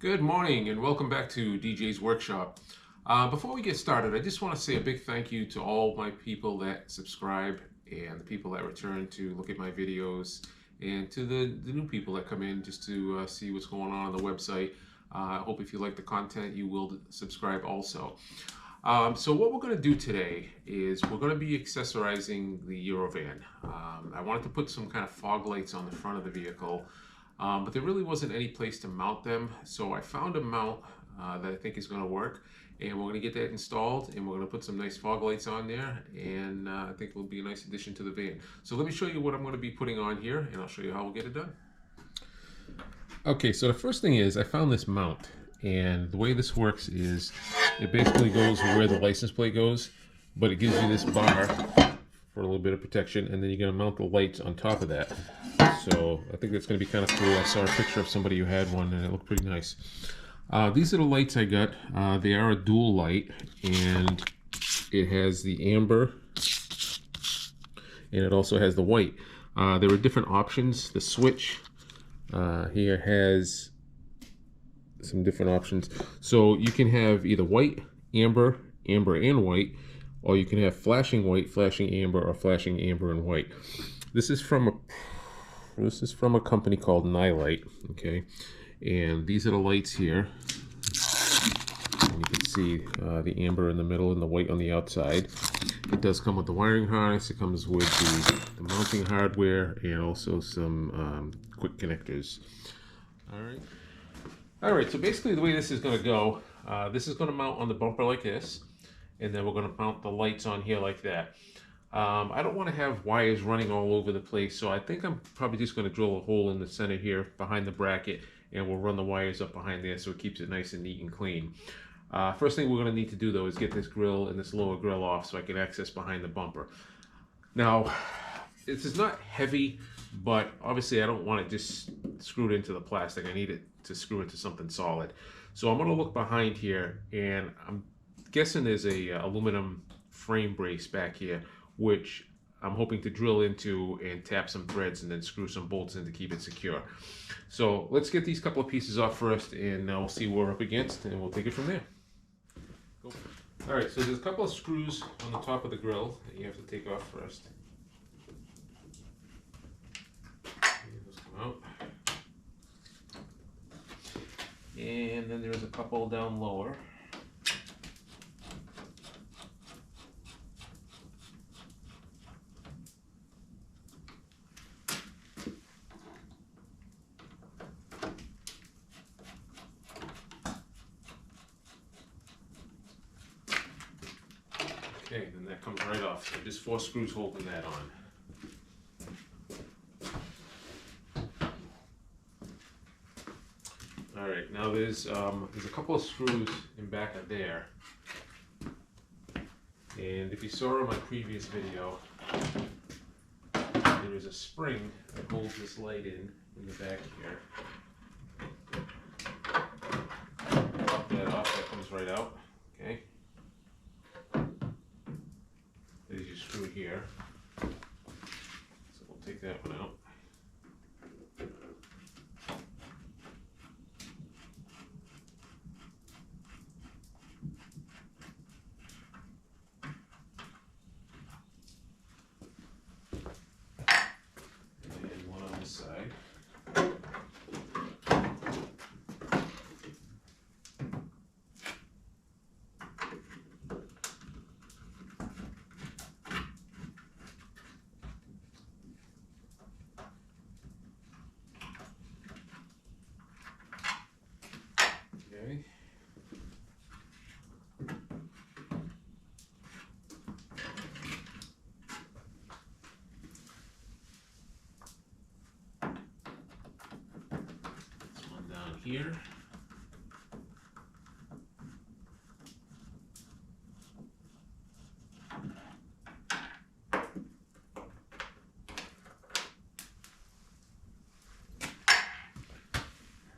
Good morning and welcome back to DJ's Workshop. Before we get started, I just want to say a big thank you to all my people that subscribe and the people that return to look at my videos and to the new people that come in just to see what's going on the website. I hope if you like the content, you will subscribe also. So what we're going to do today is we're going to be accessorizing the Eurovan. I wanted to put some kind of fog lights on the front of the vehicle. But there really wasn't any place to mount them, so I found a mount that I think is going to work, and we're going to get that installed, and we're going to put some nice fog lights on there, and I think it will be a nice addition to the van. So let me show you what I'm going to be putting on here, and I'll show you how we'll get it done. Okay, so the first thing is I found this mount, and the way this works is it basically goes where the license plate goes, but it gives you this bar for a little bit of protection, and then you're going to mount the lights on top of that. So I think that's going to be kind of cool. I saw a picture of somebody who had one and it looked pretty nice. These are the lights I got. They are a dual light, and it has the amber and it also has the white. There are different options. The switch here has some different options. So you can have either white, amber, amber and white, or you can have flashing white, flashing amber, or flashing amber and white. This is from a company called Nilight, okay? And these are the lights here. And you can see the amber in the middle and the white on the outside. It does come with the wiring harness. It comes with the mounting hardware and also some quick connectors. All right, so basically the way this is gonna go, this is gonna mount on the bumper like this, and then we're gonna mount the lights on here like that. I don't want to have wires running all over the place, so I think I'm probably just going to drill a hole in the center here behind the bracket, and we'll run the wires up behind there so it keeps it nice and neat and clean. First thing we're going to need to do though is get this grill and this lower grill off so I can access behind the bumper. Now, this is not heavy, but obviously I don't want it just screwed into the plastic. I need it to screw into something solid. So I'm going to look behind here, and I'm guessing there's a aluminum frame brace back here, which I'm hoping to drill into and tap some threads and then screw some bolts in to keep it secure. So let's get these couple of pieces off first, and we'll see what we're up against, and we'll take it from there. All right, so there's a couple of screws on the top of the grill that you have to take off first. Those come out. And then there's a couple down lower. Okay, then that comes right off. So just 4 screws holding that on. All right, now there's a couple of screws in back of there. And if you saw in my previous video, there is a spring that holds this light in the back here. Pop that off, that comes right out. Okay. There's your screw here. So we'll take that one out. And one on this side. Okay. This one down here.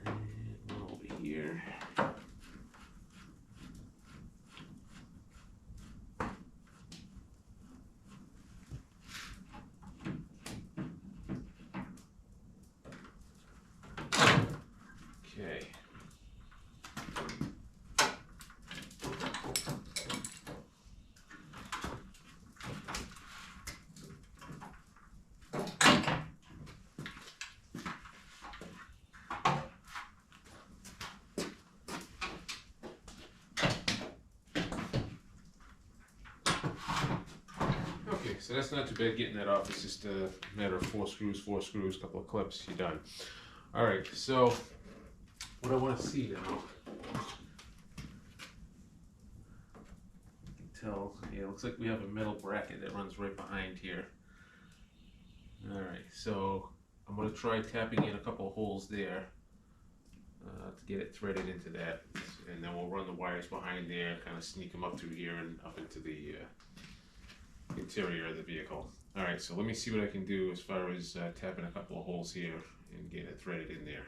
And one over here. Okay. so that's not too bad getting that off. It's just a matter of four screws, a couple of clips, you're done. All right, so what I want to see now, you can tell, yeah, it looks like we have a metal bracket that runs right behind here. All right, so I'm going to try tapping in a couple of holes there to get it threaded into that, and then we'll run the wires behind there, kind of sneak them up through here and up into the interior of the vehicle. All right, so let me see what I can do as far as tapping a couple of holes here and getting it threaded in there.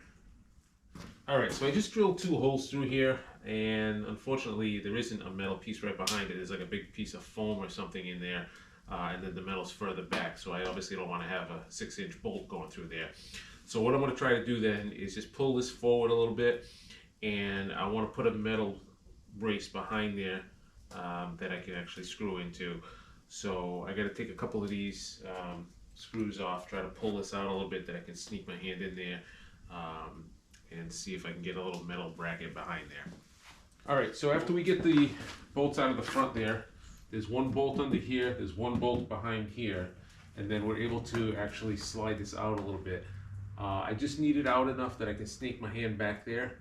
All right, so I just drilled 2 holes through here, and unfortunately there isn't a metal piece right behind it. There's like a big piece of foam or something in there, and then the metal's further back, so I obviously don't want to have a 6-inch bolt going through there. So what I'm going to try to do then is just pull this forward a little bit, and I want to put a metal brace behind there that I can actually screw into. So I got to take a couple of these screws off, try to pull this out a little bit that I can sneak my hand in there and see if I can get a little metal bracket behind there. All right, so after we get the bolts out of the front there, there's 1 bolt under here, there's 1 bolt behind here, and then we're able to actually slide this out a little bit. I just need it out enough that I can sneak my hand back there.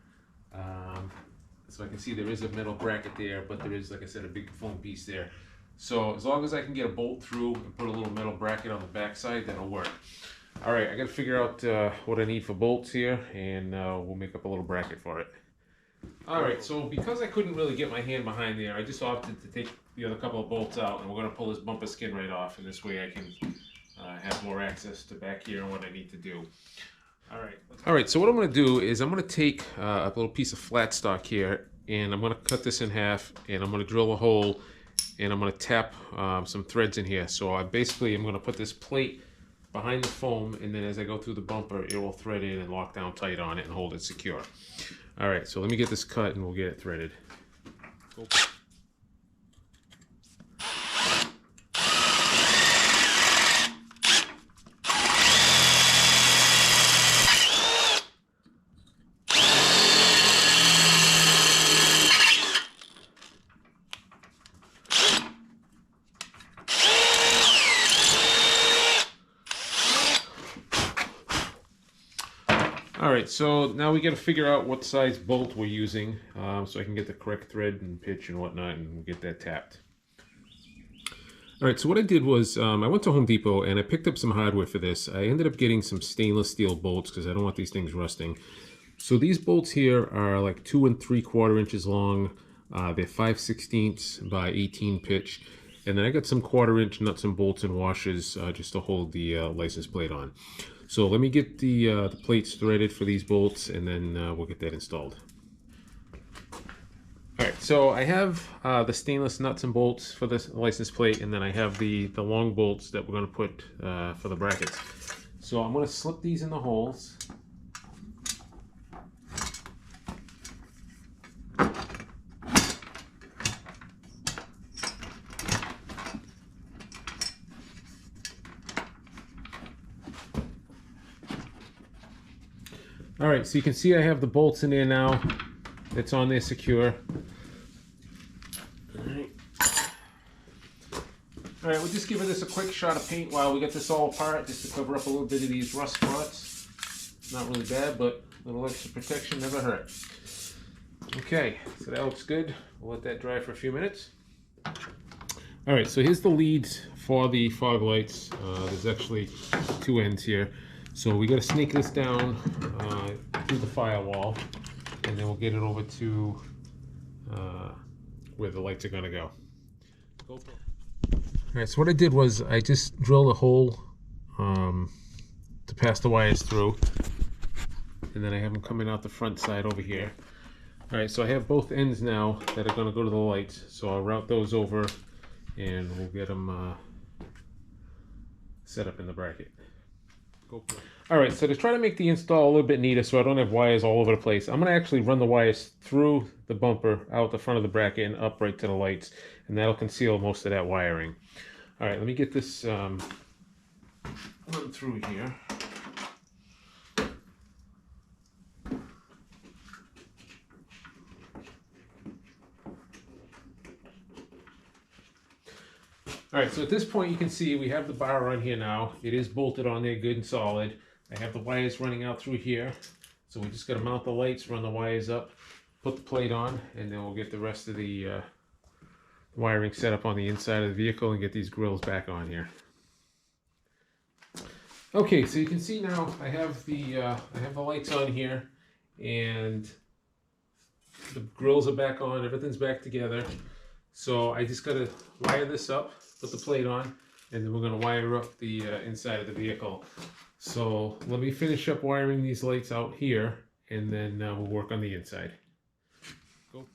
So I can see there is a metal bracket there, but there is, like I said, a big foam piece there. So as long as I can get a bolt through and put a little metal bracket on the back side, that'll work. All right, I got to figure out what I need for bolts here, and we'll make up a little bracket for it. All right, so because I couldn't really get my hand behind there, I just opted to take the other couple of bolts out, and we're going to pull this bumper skin right off, and this way I can have more access to back here and what I need to do. All right, so what I'm going to do is I'm going to take a little piece of flat stock here, and I'm going to cut this in half, and I'm going to drill a hole, and I'm going to tap some threads in here. So I'm going to put this plate behind the foam, and then as I go through the bumper, it will thread in and lock down tight on it and hold it secure. All right, so let me get this cut and we'll get it threaded. Cool. Alright, so now we got to figure out what size bolt we're using so I can get the correct thread and pitch and whatnot, and we'll get that tapped. Alright, so what I did was I went to Home Depot and I picked up some hardware for this. I ended up getting some stainless steel bolts because I don't want these things rusting. So these bolts here are like 2 3/4 inches long. They're 5/16 by 18 pitch. And then I got some 1/4 inch nuts and bolts and washers just to hold the license plate on. So let me get the plates threaded for these bolts, and then we'll get that installed. Alright, so I have the stainless nuts and bolts for this license plate, and then I have the long bolts that we're going to put for the brackets. So I'm going to slip these in the holes. All right, so you can see I have the bolts in there now. It's on there secure. All right, we're just giving this a quick shot of paint while we get this all apart, just to cover up a little bit of these rust spots. Not really bad, but a little extra protection never hurt. Okay, so that looks good. We'll let that dry for a few minutes. All right, so here's the leads for the fog lights. There's actually 2 ends here. So we got to sneak this down through the firewall, and then we'll get it over to where the lights are going to go. Alright, so what I did was I just drilled a hole to pass the wires through, and then I have them coming out the front side over here. Alright, so I have both ends now that are going to go to the lights, so I'll route those over and we'll get them set up in the bracket. Alright, so to try to make the install a little bit neater so I don't have wires all over the place, I'm going to actually run the wires through the bumper, out the front of the bracket, and up right to the lights, and that'll conceal most of that wiring. Alright, let me get this run through here. All right, so at this point you can see we have the bar on here now. It is bolted on there good and solid. I have the wires running out through here. So we just got to mount the lights, run the wires up, put the plate on, and then we'll get the rest of the wiring set up on the inside of the vehicle and get these grills back on here. Okay, so you can see now I have the lights on here, and the grills are back on, everything's back together. So I just got to wire this up, put the plate on, and then we're going to wire up the inside of the vehicle. So let me finish up wiring these lights out here, and then we'll work on the inside. Go. All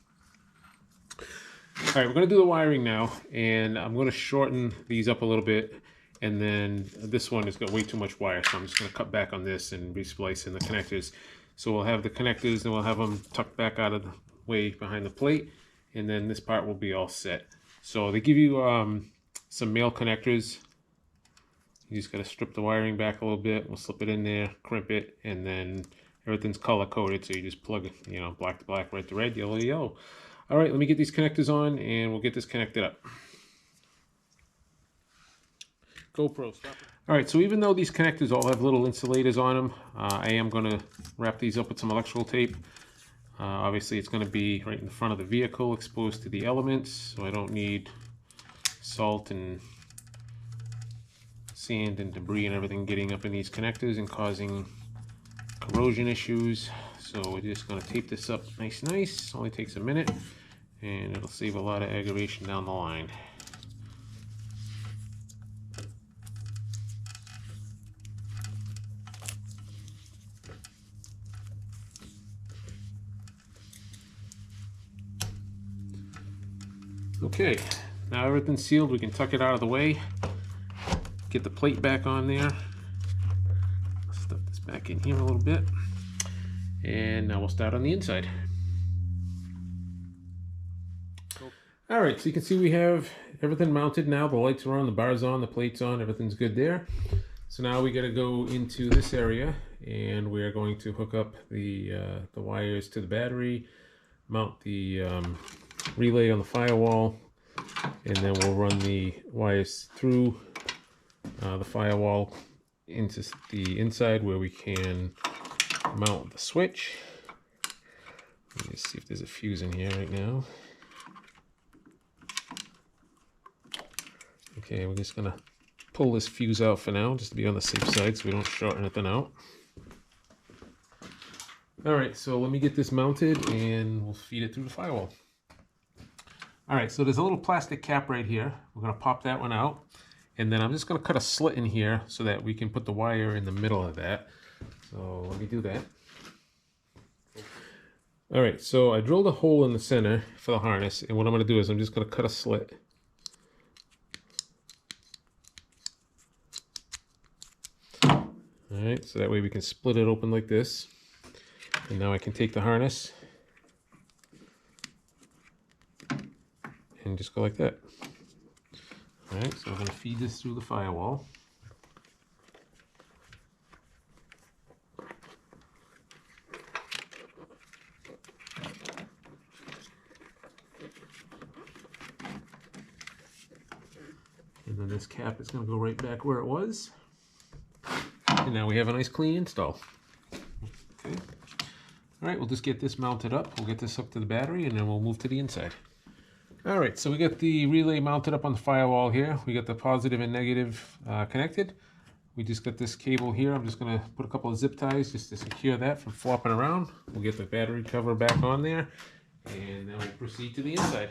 right, we're going to do the wiring now, and I'm going to shorten these up a little bit, and then this one has got way too much wire, so I'm just going to cut back on this and resplice in the connectors. So we'll have the connectors, and we'll have them tucked back out of the way behind the plate, and then this part will be all set. So they give you some male connectors. You just got to strip the wiring back a little bit. We'll slip it in there, crimp it, and then everything's color coded. So you just plug it, you know, black to black, red to red, yellow to yellow. All right, let me get these connectors on, and we'll get this connected up. GoPro, stop it. All right, so even though these connectors all have little insulators on them, I am going to wrap these up with some electrical tape. Obviously, it's going to be right in the front of the vehicle, exposed to the elements, so I don't need salt and sand and debris and everything getting up in these connectors and causing corrosion issues. So we're just going to tape this up nice. Only takes a minute, and it'll save a lot of aggravation down the line. Okay, now everything's sealed. We can tuck it out of the way. Get the plate back on there. Stuff this back in here a little bit. And now we'll start on the inside. All right, so you can see we have everything mounted now. The lights are on, the bar's on, the plate's on, everything's good there. So now we got to go into this area, and we're going to hook up the wires to the battery, mount the relay on the firewall, and then we'll run the wires through the firewall into the inside where we can mount the switch. Let me see if there's a fuse in here right now. Okay, we're just gonna pull this fuse out for now, just to be on the safe side so we don't short anything out. All right, so let me get this mounted and we'll feed it through the firewall. All right, so there's a little plastic cap right here. We're gonna pop that one out. And then I'm just gonna cut a slit in here so that we can put the wire in the middle of that. So let me do that. All right, so I drilled a hole in the center for the harness, and what I'm gonna do is I'm just gonna cut a slit. All right, so that way we can split it open like this. And now I can take the harness and just go like that. All right, so I'm going to feed this through the firewall. And then this cap is going to go right back where it was. And now we have a nice clean install. Okay. All right, we'll just get this mounted up. We'll get this up to the battery, and then we'll move to the inside. All right, so we got the relay mounted up on the firewall here. We got the positive and negative connected. We just got this cable here. I'm just gonna put a couple of zip ties just to secure that from flopping around. We'll get the battery cover back on there, and then we'll proceed to the inside.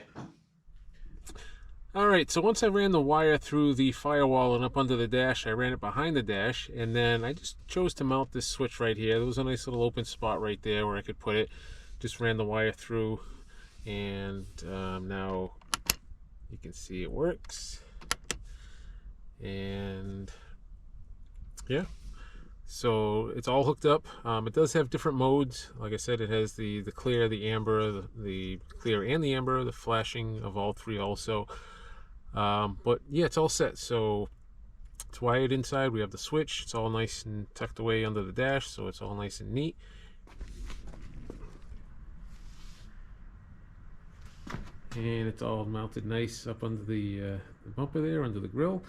All right, so once I ran the wire through the firewall and up under the dash, I ran it behind the dash, and then I just chose to mount this switch right here. There was a nice little open spot right there where I could put it. Just ran the wire through, and now you can see it works. And yeah, so it's all hooked up. It does have different modes. Like I said, it has the clear, the amber, the clear and the amber, the flashing of all three also. But yeah, it's all set. So it's wired inside. We have the switch. It's all nice and tucked away under the dash, so it's all nice and neat. And it's all mounted nice up under the bumper there under the grill.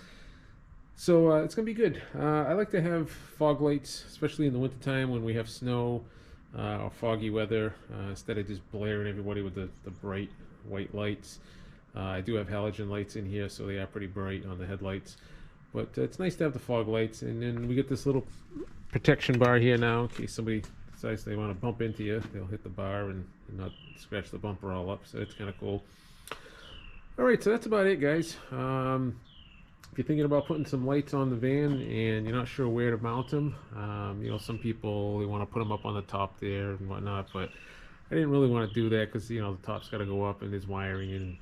So it's gonna be good. I like to have fog lights, especially in the wintertime when we have snow or foggy weather, instead of just blaring everybody with the bright white lights. I do have halogen lights in here, so they are pretty bright on the headlights. But it's nice to have the fog lights, and then we get this little protection bar here now in case somebody decides they want to bump into you. They'll hit the bar and not scratch the bumper all up, so it's kind of cool. Alright, so that's about it, guys. If you're thinking about putting some lights on the van and you're not sure where to mount them, you know, some people, they want to put them up on the top there and whatnot, but I didn't really want to do that because, you know, the top's got to go up and there's wiring and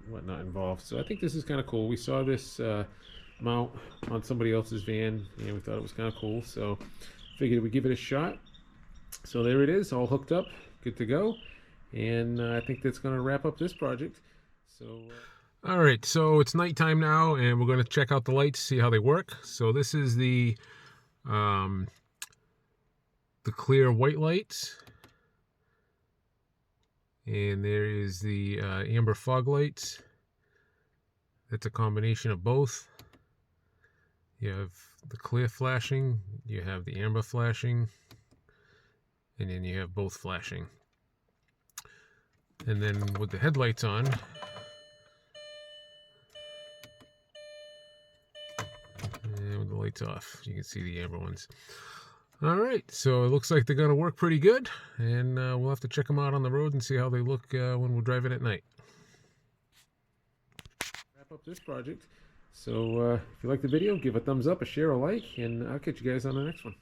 whatnot involved. So I think this is kind of cool. We saw this mount on somebody else's van and we thought it was kind of cool, so figured we'd give it a shot. So there it is, all hooked up, good to go, and I think that's going to wrap up this project. So all right, so it's nighttime now, and we're going to check out the lights, see how they work. So this is the clear white lights, and there is the amber fog lights. That's a combination of both. You have the clear flashing, you have the amber flashing, and then you have both flashing. And then with the headlights on, and with the lights off, you can see the amber ones. Alright, so it looks like they're going to work pretty good, and we'll have to check them out on the road and see how they look when we're driving at night. Wrap up this project. So if you like the video, give a thumbs up, a share, a like, and I'll catch you guys on the next one.